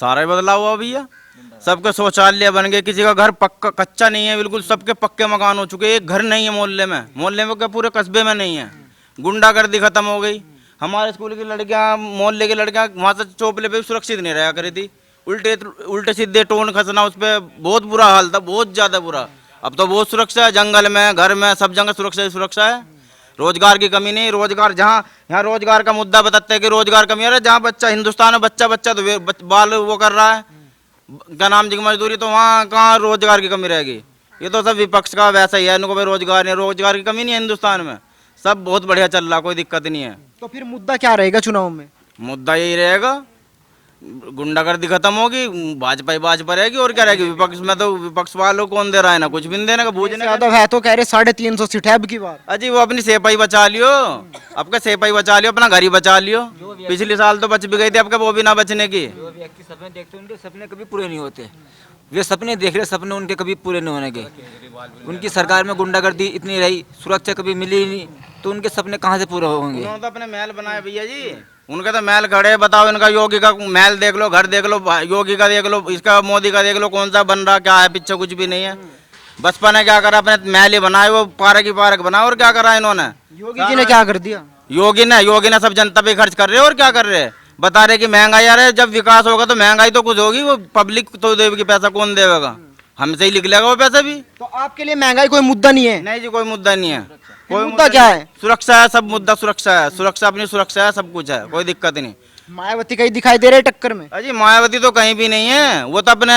सारा ही बदलाव हुआ भैया। सबके शौचालय बन गए, किसी का घर पक्का कच्चा नहीं है, बिल्कुल सबके पक्के मकान हो चुके। एक घर नहीं है मोहल्ले में क्या पूरे कस्बे में नहीं है। गुंडागर्दी खत्म हो गई। हमारे स्कूल की लड़कियां, मोहल्ले की लड़कियां वहाँ से चौपले पे भी सुरक्षित नहीं रहा करी थी। उल्टे सीधे टोन खसना, उस पर बहुत बुरा हाल था, बहुत ज़्यादा बुरा। अब तो बहुत सुरक्षा है, जंगल में, घर में, सब जगह सुरक्षा ही सुरक्षा है। रोजगार की कमी नहीं। रोजगार जहाँ, यहाँ रोजगार का मुद्दा बताते हैं कि रोजगार कमी है। अरे जहाँ बच्चा, हिंदुस्तान में बच्चा तो बाल वो कर रहा है, क्या नाम जी की मजदूरी, तो वहाँ कहाँ रोजगार की कमी रहेगी। ये तो सब विपक्ष का वैसा ही है, इनको भाई रोजगार नहीं, रोजगार की कमी नहीं है हिंदुस्तान में। सब बहुत बढ़िया चल रहा, कोई दिक्कत नहीं है। तो फिर मुद्दा क्या रहेगा चुनाव में? मुद्दा यही रहेगा, गुंडागर्दी खत्म होगी, भाजपा रहेगी, और क्या रहेगी। विपक्ष में तो विपक्ष वालों कौन दे रहा है ना, कुछ भी नहीं देने का, बूझने का। यादव है तो कह रहे 350 सीट है अब की बार। अजी वो अपनी सेपाई बचा लियो, आपका सेपाई बचा लियो, अपना घर ही बचा लियो। पिछले साल तो बच भी गई थी, आपका वो भी ना बचने की। जो व्यक्ति सपने देखते हैं उनके सपने कभी पूरे नहीं होते। वे सपने देख रहे, सपने उनके कभी पूरे नहीं होने के। उनकी सरकार में गुंडागर्दी इतनी रही, सुरक्षा कभी मिली ही नहीं, तो उनके सपने कहाँ से पूरे होंगे। उन्होंने तो अपने महल बनाए भैया जी, उनका तो महल खड़े। बताओ, इनका योगी का महल देख लो, घर देख लो, योगी का देख लो, इसका मोदी का देख लो, कौन सा बन रहा, क्या है पीछे, कुछ भी नहीं है। बसपा ने क्या करा, अपने महल ही बनाए, वो पार्क ही पार्क बनाए, और क्या करा इन्होंने। योगी जी ने क्या कर दिया? योगी ने सब जनता पे खर्च कर रहे हैं, और क्या कर रहे हैं। बता रहे कि महंगाई आ रही है, जब विकास होगा तो महंगाई तो कुछ होगी, वो पब्लिक तो देगी, पैसा कौन देगा, हमसे ही लिख लेगा वो पैसा भी। तो आपके लिए महंगाई कोई मुद्दा नहीं है? नहीं जी, कोई मुद्दा नहीं है। कोई मुद्दा क्या है? सुरक्षा है, सब मुद्दा सुरक्षा है, सुरक्षा, अपनी सुरक्षा है, सब कुछ है, कोई दिक्कत नहीं। मायावती कहीं दिखाई दे रहे टक्कर में? अजी मायावती तो कहीं भी नहीं है, वो तो अपने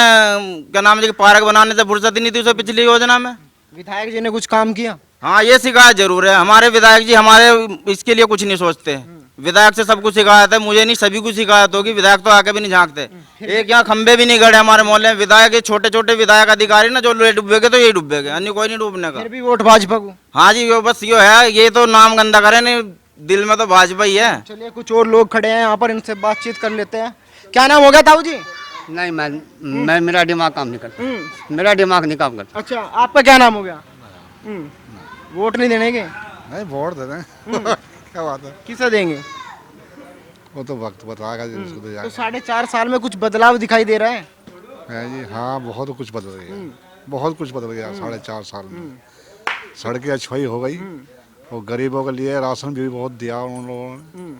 क्या नाम है, पार्क बनाने से फुर्सत ही नहीं थी उसे पिछली योजना में। विधायक जी ने कुछ काम किया? हाँ, ये शिकायत जरूर है। हमारे विधायक जी हमारे इसके लिए कुछ नहीं सोचते। विधायक से सब कुछ शिकायत है, मुझे नहीं, सभी कुछ शिकायत होगी। विधायक तो आके भी नहीं झांकते। एक यहाँ खंबे भी नहीं गड़े हमारे मोहल्ले में। विधायक, छोटे छोटे विधायक अधिकारी ना, जो डूबेगे तो यही डूबेगे, अन्य कोई नहीं डूबने का। फिर भी वोट भाजपा को? हाँ जी, यो बस यो है, ये तो नाम गंदा करे, नहीं दिल में तो भाजपा ही है। चलिए, कुछ और लोग खड़े हैं यहाँ पर, इनसे बातचीत कर लेते हैं। क्या नाम हो गया ताऊ जी? नहीं, मैं मेरा दिमाग काम नहीं करता, मेरा दिमाग नहीं काम करता। अच्छा, आपका क्या नाम हो गया? वोट नहीं देने के? नहीं, वोट दे दें क्या बात है, किसे देंगे? वो तो वक्त बताएगा जी, उसको दे तो जाएगा। 4.5 साल में कुछ बदलाव दिखाई दे रहा है? है जी, हाँ, बहुत कुछ बदल गया, बहुत कुछ बदल गया 4.5 साल में। सड़कें अच्छाई हो गई, और गरीबों के लिए राशन भी बहुत दिया उन लोगों ने।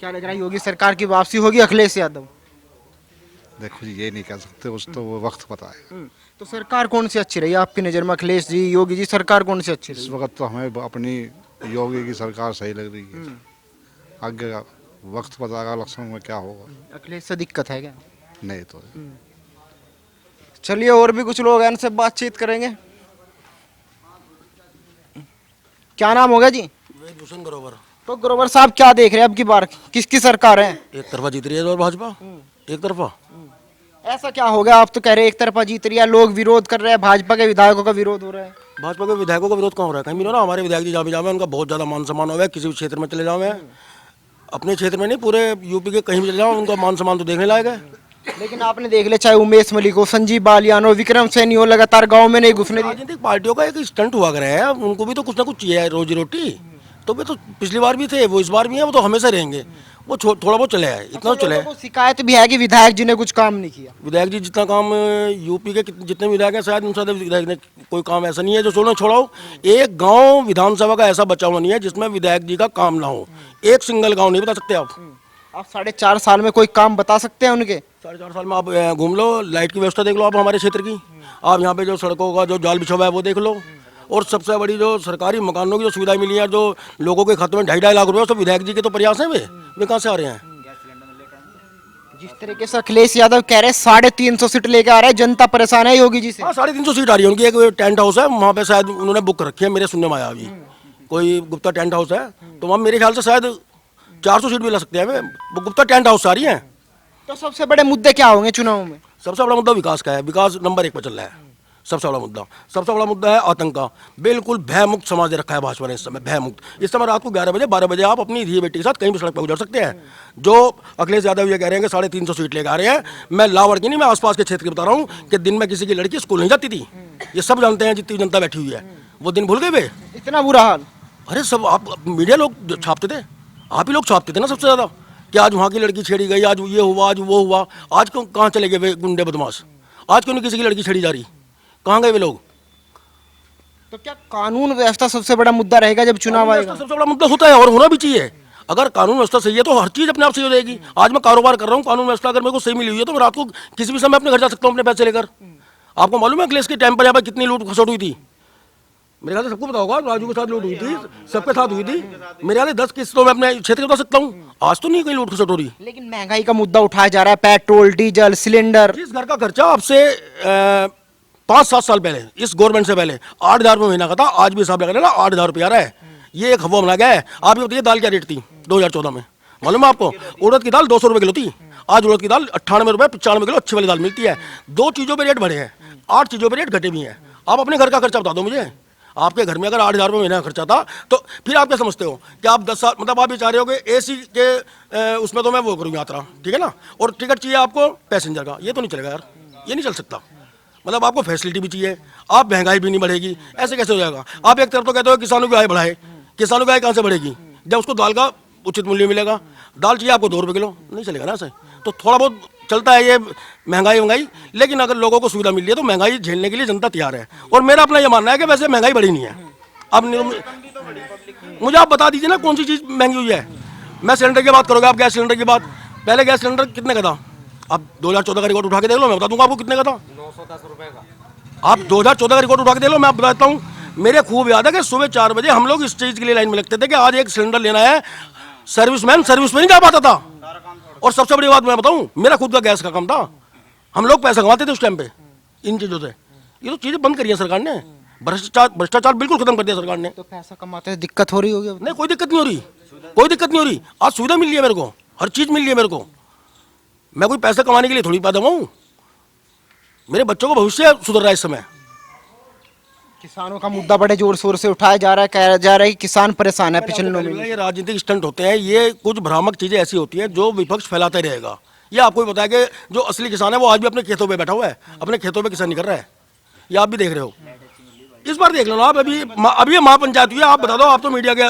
क्या लग रहा है, योगी सरकार की वापसी होगी अखिलेश यादव? देखो जी, ये नहीं कह सकते, उस तो वो वक्त बताएगा। तो सरकार कौन सी अच्छी रही आपकी नज़र में? अखिलेश जी, योगी जी, सरकार कौन सी अच्छी इस रही? वक्त तो हमें अपनी योगी की सरकार सही लग रही है। आगे का वक्त बताएगा इलेक्शन में क्या होगा। अखिलेश से दिक्कत है क्या? नहीं तो चलिए, और भी कुछ लोग हैं, इनसे बातचीत करेंगे। क्या नाम होगा जी? भूषण ग्रोवर। तो ग्रोवर साहब, क्या देख रहे हैं अब की बार किसकी सरकार है? एक तरफा जीत रही है और भाजपा एक तरफा। ऐसा क्या हो गया? आप तो कह रहे हैं एक तरफा जीत रही है, लोग विरोध कर रहे हैं, भाजपा के विधायकों का विरोध हो रहा है। भाजपा के विधायकों का विरोध कहाँ हो रहा है? कहीं भी नहीं हो रहा। हमारे विधायक जी जहाँ भी जावे, उनका बहुत ज़्यादा मान सम्मान हो गया। किसी भी क्षेत्र में चले जाओ, अपने क्षेत्र में नहीं, पूरे यूपी के कहीं भी चले जाओ, उनका मान सम्मान तो देखने लायक है। लेकिन आपने देख लिया, चाहे उमेश मलिक हो, संजीव बालियान हो, विक्रम सैनी हो, लगातार गांव में नहीं घुसने दिए। राजनीतिक पार्टियों का एक स्टंट हुआ करे है, उनको भी तो कुछ ना कुछ चाहिए, रोजी रोटी। तो वे तो पिछली बार भी थे, वो इस बार भी है, वो तो हमेशा रहेंगे। वो थोड़ा बहुत चले है, इतना चले है। शिकायत भी है कि विधायक जी ने कुछ काम नहीं किया। विधायक जी जितना काम यूपी के जितने विधायक हैं, शायद उन सारे विधायक ने कोई काम ऐसा नहीं है जो छोड़ाओ। एक गांव विधानसभा का ऐसा बचा हुआ नहीं है जिसमें विधायक जी का काम ना हो। एक सिंगल गांव नहीं बता सकते आप। 4.5 साल में कोई काम बता सकते हैं उनके? 4.5 साल में आप घूम लो, लाइट की व्यवस्था देख लो आप हमारे क्षेत्र की। आप यहाँ पे जो सड़कों का जो जाल बिछा हुआ है वो देख लो। और सबसे बड़ी जो सरकारी मकानों की जो सुविधाएं मिली हैं, जो लोगों के खाते में 2.5 लाख रुपए, तो विधायक जी के तो प्रयास हैं। वे कहाँ से आ रहे हैं? जिस तरीके से अखिलेश यादव कह रहे हैं 350 सीट लेके आ रहे हैं, जनता परेशान है योगी जी से। हाँ, 350 सीट आ रही है उनकी। एक टेंट हाउस है वहाँ पे, शायद उन्होंने बुक कर रखी है, मेरे सुनने में आया अभी। कोई गुप्ता टेंट हाउस है, तो वहाँ मेरे ख्याल से शायद 400 सीट भी ला सकते हैं। वो गुप्ता टेंट हाउस आ रही है। तो सबसे बड़े मुद्दे क्या होंगे चुनाव में? सबसे बड़ा मुद्दा विकास का है। विकास नंबर 1 पर चल रहा है। सबसे बड़ा मुद्दा है आतंक का। बिल्कुल भयमुक्त समाज दे रखा है भाजपा ने इस समय, भयमुक्त। इस समय रात को 11 बजे 12 बजे आप अपनी धी बेटी के साथ कहीं भी सड़क पर गुजर सकते हैं। जो अखिलेश यादव ये कह रहे हैं कि 350 सीट लेकर आ रहे हैं, मैं लावड़ की नहीं, मैं आसपास के क्षेत्र की बता रहा हूँ कि दिन में किसी की लड़की स्कूल नहीं जाती थी। ये सब जानते हैं, जितनी जनता बैठी हुई है। वो दिन भूल गए वे? इतना बुरा हाल? अरे सब आप मीडिया लोग छापते थे, आप ही लोग छापते थे ना सबसे ज़्यादा। कि आज वहाँ की लड़की छेड़ी गई, आज ये हुआ, आज वो हुआ। आज क्यों कहाँ चले गए वे गुंडे बदमाश? आज क्यों नहीं किसी की लड़की छेड़ी जा रही? कहाँ गए वे लोग? तो क्या कानून व्यवस्था सबसे बड़ा मुद्दा रहेगा जब चुनाव आएगा? सबसे बड़ा मुद्दा होता है और होना भी चाहिए। अगर कानून व्यवस्था सही है तो हर चीज़ अपने आप सही हो जाएगी। आज मैं कारोबार कर रहा हूँ, कानून व्यवस्था अगर मेरे को सही मिली हुई है तो मैं रात को किसी भी समय अपने घर जा सकता हूँ अपने पैसे लेकर। आपको मालूम है अखिलेश के टाइम पर यहाँ पर कितनी लूट खसोट हुई थी? मेरे ख्याल से सबको पता होगा, राजू के साथ लूट हुई थी, सबके साथ हुई थी। मेरे ख्याल से 10 किस्तों में अपने क्षेत्र बता सकता हूँ। आज तो नहीं कहीं लूट खसोट हो रही। लेकिन महंगाई का मुद्दा उठाया जा रहा है, पेट्रोल, डीजल, सिलेंडर। जिस घर का खर्चा आपसे 5-7 साल पहले इस गवर्नमेंट से पहले 8,000 रुपये महीना का था, आज भी हिसाब लगा लेना 8,000 रुपये आ रहा है। ये एक हवा बना गया है। आप ये बताइए दाल क्या रेट थी 2014 में? मालूम है आपको? उड़द की दाल 200 रुपये किलो थी, आज उड़द की दाल 98 रुपये 95 किलो अच्छी वाली दाल मिलती है। 2 चीज़ों पे रेट बढ़े हैं, 8 चीज़ों पे रेट घटे भी हैं। आप अपने घर का खर्चा बता दो मुझे। आपके घर में अगर 8,000 रुपये महीना का खर्चा था तो फिर आप क्या समझते हो कि आप 10 साल मतलब आप ये चाह रहे हो कि AC के उसमें तो मैं वो करूँ यात्रा, ठीक है ना, और टिकट चाहिए आपको पैसेंजर का? ये तो नहीं चलेगा यार, ये नहीं चल सकता। मतलब आपको फैसिलिटी भी चाहिए, आप महंगाई भी नहीं बढ़ेगी, ऐसे कैसे हो जाएगा? आप एक तरफ तो कहते हो किसानों की आय बढ़ाए, किसानों की आय कहाँ से बढ़ेगी जब उसको दाल का उचित मूल्य मिलेगा? दाल चाहिए आपको 2 रुपये किलो, नहीं चलेगा ना ऐसे। तो थोड़ा बहुत चलता है ये महंगाई, लेकिन अगर लोगों को सुविधा मिल रही है तो महंगाई झेलने के लिए जनता तैयार है। और मेरा अपना ये मानना है कि वैसे महंगाई बढ़ी नहीं है। अब मुझे आप बता दीजिए ना कौन सी चीज़ महंगी हुई है? मैं सिलेंडर की बात करोगे आप, गैस सिलेंडर की बात। पहले गैस सिलेंडर कितने का था? आप 2014 का रिकॉर्ड उठा के देख लो, मैं बता दूंगा आपको कितने का था। 910 रुपये का। आप 2014 का रिकॉर्ड उठा के देख लो, मैं बताता हूँ। मेरे खूब याद है कि सुबह 4 बजे हम लोग इस चीज़ के लिए लाइन में लगते थे कि आज एक सिलेंडर लेना है। सर्विसमैन सर्विस में नहीं जा पाता था। और सबसे बड़ी बात मैं बताऊं, मेरा खुद का गैस का काम था, हम लोग पैसा कमाते थे उस टाइम पे इन चीज़ों से। ये तो चीज़ें बंद करी है सरकार ने, भ्रष्टाचार बिल्कुल खत्म कर दिया सरकार ने। तो पैसा कमाते हैं, दिक्कत हो रही होगी अब? नहीं, कोई दिक्कत नहीं हो रही, कोई दिक्कत नहीं हो रही। आज सुविधा मिल रही है मेरे को, हर चीज़ मिल रही है मेरे को। मैं कोई पैसा कमाने के लिए थोड़ी पैदा हुआ हूँ। मेरे बच्चों का भविष्य सुधर रहा है इस समय। किसानों का मुद्दा बड़े जोर शोर से उठाया जा रहा है, कहा जा रहा है कि किसान परेशान है पिछले 9 महीने। ये राजनीतिक स्टंट होते हैं, ये कुछ भ्रामक चीजें ऐसी होती हैं जो विपक्ष फैलाते रहेगा। ये आपको भी पता है कि जो असली किसान है वो आज भी अपने खेतों पे बैठा हुआ है, अपने खेतों पे किसानी कर रहा है। ये आप भी देख रहे हो, इस बार देख लो ना आप। अभी ये महापंचायत हुई है, आप बता दो, आप तो मीडिया के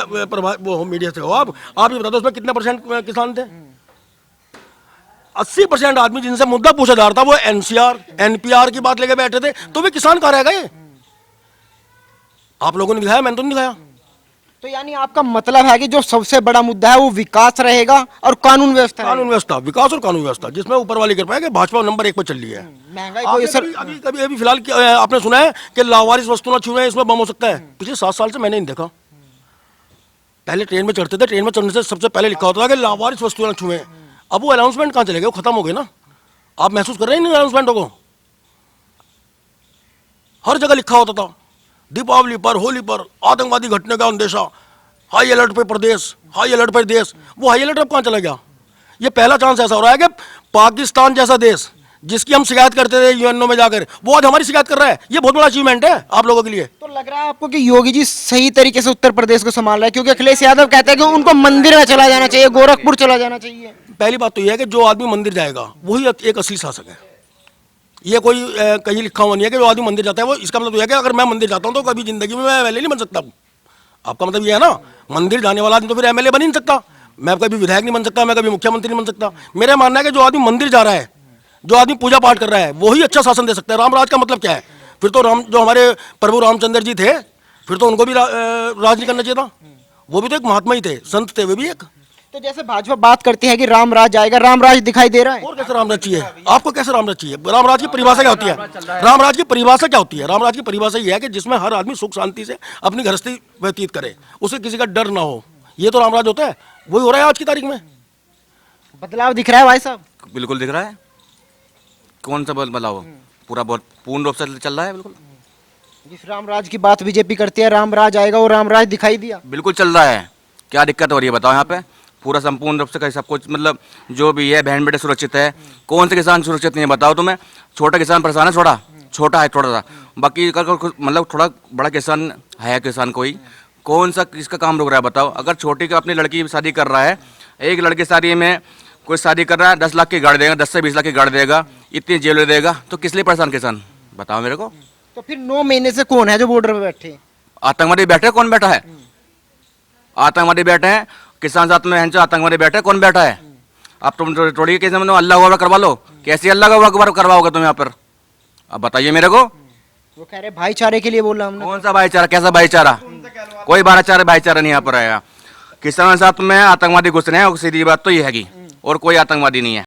वो मीडिया से हो, आप ये बता दो उसमें कितने % किसान थे? 80% आदमी जिनसे मुद्दा पूछा जा रहा था वो NCR NPR की बात लेके बैठे थे, तो वे किसान कहाँ रह गए? आप लोगों ने दिखाया, मैंने तो नहीं दिखाया। तो यानी आपका मतलब है कि जो सबसे बड़ा मुद्दा है वो विकास रहेगा और कानून व्यवस्था कानून व्यवस्था, विकास और कानून व्यवस्था, जिसमें ऊपर वाली कृपा है कि भाजपा नंबर 1 पर चल रही है। महंगाई को सर अभी फिलहाल आपने सुना है कि लावारिस वस्तु न छुए, इसमें बम हो सकता है? पिछले 7 साल से मैंने नहीं देखा। पहले ट्रेन में चढ़ते थे, ट्रेन में चढ़ने से सबसे पहले लिखा होता था कि लावारिस वस्तु न छुए। अब वो अनाउंसमेंट कहाँ चले गए? वो खत्म हो गए ना। आप महसूस कर रहे हैं इन अनाउंसमेंटों को? हर जगह लिखा होता था दीपावली पर, होली पर आतंकवादी घटने का अंदेशा, हाई अलर्ट पे प्रदेश, हाई अलर्ट पर देश। वो हाई अलर्ट अब कहाँ चला गया? ये पहला चांस ऐसा हो रहा है कि पाकिस्तान जैसा देश जिसकी हम शिकायत करते थे यूएनओ में जाकर, वो आज हमारी शिकायत कर रहा है। ये बहुत बड़ा अचीवमेंट है आप लोगों के लिए। तो लग रहा है आपको कि योगी जी सही तरीके से उत्तर प्रदेश को संभाल रहे हैं? क्योंकि अखिलेश यादव कहते हैं कि उनको मंदिर में चला जाना चाहिए, गोरखपुर चला जाना चाहिए। पहली बात तो यह है कि जो आदमी मंदिर जाएगा वही एक असली शासक है। ये कोई कहीं लिखा हुआ नहीं है कि जो आदमी मंदिर जाता है वो, इसका मतलब यह है कि अगर मैं मंदिर जाता हूँ तो कभी जिंदगी में मैं MLA नहीं बन सकता। आपका मतलब ये है ना, मंदिर जाने वाला आदमी तो फिर MLA बन ही नहीं सकता, मैं कभी विधायक नहीं बन सकता, मैं कभी मुख्यमंत्री नहीं बन सकता। मेरा मानना है कि जो आदमी मंदिर जा रहा है, जो आदमी पूजा पाठ कर रहा है, वही अच्छा शासन दे सकता है। राम राज का मतलब क्या है? फिर तो राम, जो हमारे प्रभु रामचंद्र जी थे, फिर तो उनको भी राज नहीं करना चाहिए था। वो भी तो एक महात्मा ही थे, संत थे वे भी एक। तो जैसे भाजपा बात करती है कि राम राज आएगा, राम राज दिखाई दे रहा है। और कैसे रामराज चाहिए आपको? कैसे रामराज चाहिए? रामराज की परिभाषा क्या होती है? रामराज की परिभाषा क्या होती है? रामराज की परिभाषा यह है कि जिसमें हर आदमी सुख शांति से अपनी गृहस्थी व्यतीत करे, उसे किसी का डर ना हो। ये तो रामराज होता है, वही हो रहा है आज की तारीख में। बदलाव दिख रहा है भाई साहब? बिल्कुल दिख रहा है। कौन सा बदलाव? पूरा बहुत पूर्ण रूप से चल रहा है। बिल्कुल जिस राम राज की बात बीजेपी करती है, राम राज आएगा, वो राम राज दिखाई दिया। बिल्कुल चल रहा है। क्या दिक्कत हो रही है बताओ? यहाँ पे पूरा संपूर्ण रूप से सब कुछ, मतलब जो भी है बहन बेटे सुरक्षित है। कौन से किसान सुरक्षित नहीं है बताओ तुम्हें? छोटा किसान परेशान है, छोटा है थोड़ा सा, बाकी मतलब थोड़ा बड़ा किसान है, किसान कोई कौन सा किसका काम रुक रहा है बताओ? अगर छोटी का अपनी लड़की शादी कर रहा है, एक लड़की शादी में कोई शादी कर रहा है 10 लाख की गाड़ी देगा, 10 से 20 लाख की गाड़ी देगा, इतनी जेल देगा, तो किस लिए परेशान किसान बताओ मेरे को? तो फिर 9 महीने से कौन है जो बॉर्डर पे बैठे? आतंकवादी बैठे, कौन बैठा है? आतंकवादी बैठे हैं, किसान साथ में आतंकवादी बैठे, कौन बैठा है? आप तुम थोड़ी कैसे मतलब अल्लाह अकबर करवा लो, कैसे अल्लाह अकबर करवाओगे तुम यहाँ पर? अब बताइए मेरे को, वो कह रहे भाईचारे के लिए बोला हमने। कौन सा भाईचारा, कैसा भाईचारा? कोई भाईचारा नहीं यहाँ पर आया। किसानों के साथ में आतंकवादी घुस रहे हैं, सीधी बात तो ये हैगी, और कोई आतंकवादी नहीं है।